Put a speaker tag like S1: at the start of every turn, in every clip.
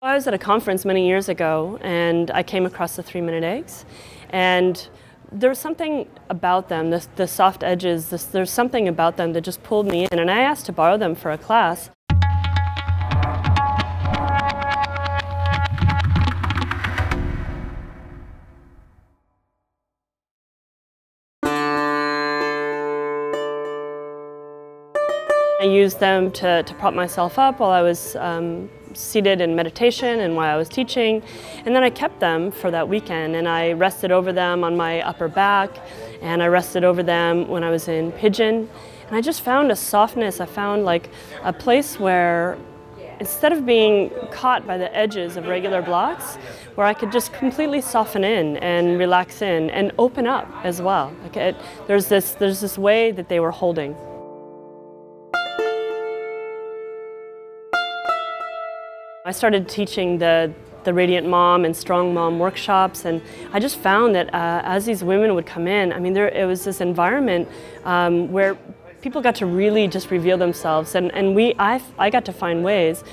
S1: I was at a conference many years ago and I came across the 3-minute eggs, and there was something about them, the soft edges, there's something about them that just pulled me in, and I asked to borrow them for a class. I used them to prop myself up while I was seated in meditation and while I was teaching, and then I kept them for that weekend, and I rested over them on my upper back, and I rested over them when I was in pigeon, and I just found a softness. I found like a place where instead of being caught by the edges of regular blocks, where I could just completely soften in and relax in and open up as well. Like there's this way that they were holding. I started teaching the Radiant Mom and Strong Mom workshops, and I just found that as these women would come in, I mean, it was this environment where people got to really just reveal themselves, and I got to find ways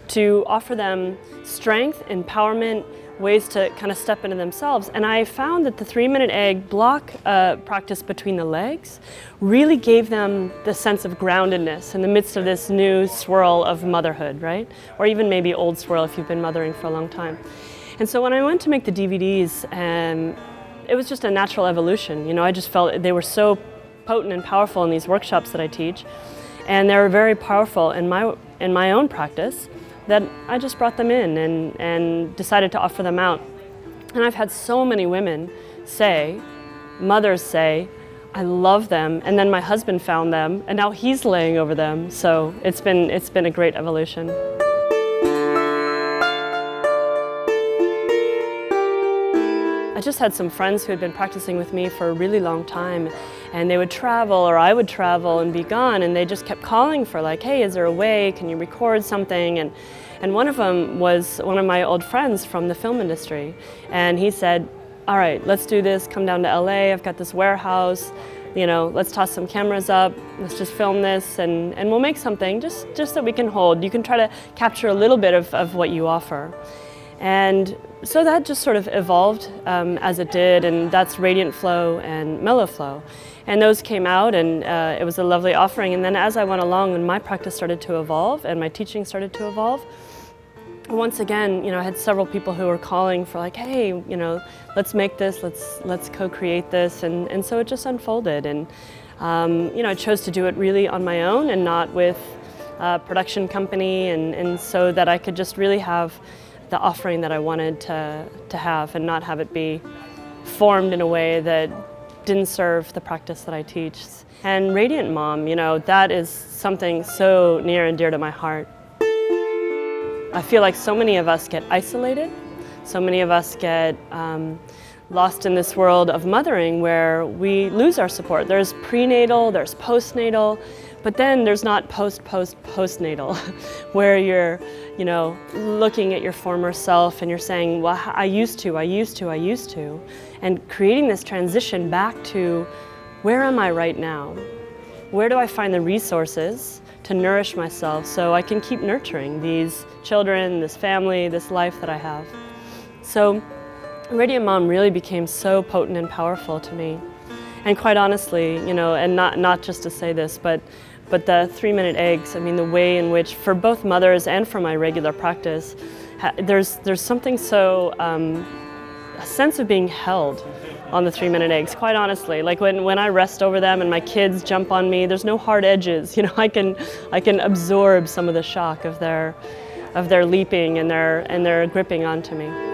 S1: to offer them strength, empowerment, ways to kind of step into themselves. And I found that the 3-minute egg block practice between the legs really gave them the sense of groundedness in the midst of this new swirl of motherhood, right? Or even maybe old swirl if you've been mothering for a long time. And so when I went to make the DVDs, it was just a natural evolution. You know, I just felt they were so potent and powerful in these workshops that I teach, and they were very powerful in my own practice, that I just brought them in and decided to offer them out. And I've had so many women say, mothers say, I love them, and then my husband found them, and now he's laying over them. So it's been a great evolution. I just had some friends who had been practicing with me for a really long time, and they would travel, or I would travel and be gone, and they just kept calling for like, hey, is there a way, can you record something? And one of them was one of my old friends from the film industry, and he said, all right, let's do this, come down to LA, I've got this warehouse, you know, let's toss some cameras up, let's just film this, and we'll make something just that we can hold. You can try to capture a little bit of what you offer. And so that just sort of evolved as it did, and that's Radiant Flow and Mellow Flow. And those came out, and it was a lovely offering. And then as I went along and my practice started to evolve and my teaching started to evolve, once again, you know, I had several people who were calling for like, hey, you know, let's make this, let's co-create this, and so it just unfolded. And you know, I chose to do it really on my own and not with a production company, and so that I could just really have the offering that I wanted to have, and not have it be formed in a way that didn't serve the practice that I teach. And Radiant Mom, you know, that is something so near and dear to my heart. I feel like so many of us get isolated, so many of us get lost in this world of mothering where we lose our support. There's prenatal, there's postnatal, but then there's not postnatal, where you're, you know, looking at your former self and you're saying, well, I used to, and creating this transition back to, where am I right now? Where do I find the resources to nourish myself so I can keep nurturing these children, this family, this life that I have? So Radiant Mom really became so potent and powerful to me. And quite honestly, you know, and not just to say this, but the 3-minute eggs, I mean, the way in which, for both mothers and for my regular practice, there's something so, a sense of being held on the 3-minute eggs, quite honestly. Like when I rest over them and my kids jump on me, there's no hard edges. You know, I can absorb some of the shock of their leaping and their gripping onto me.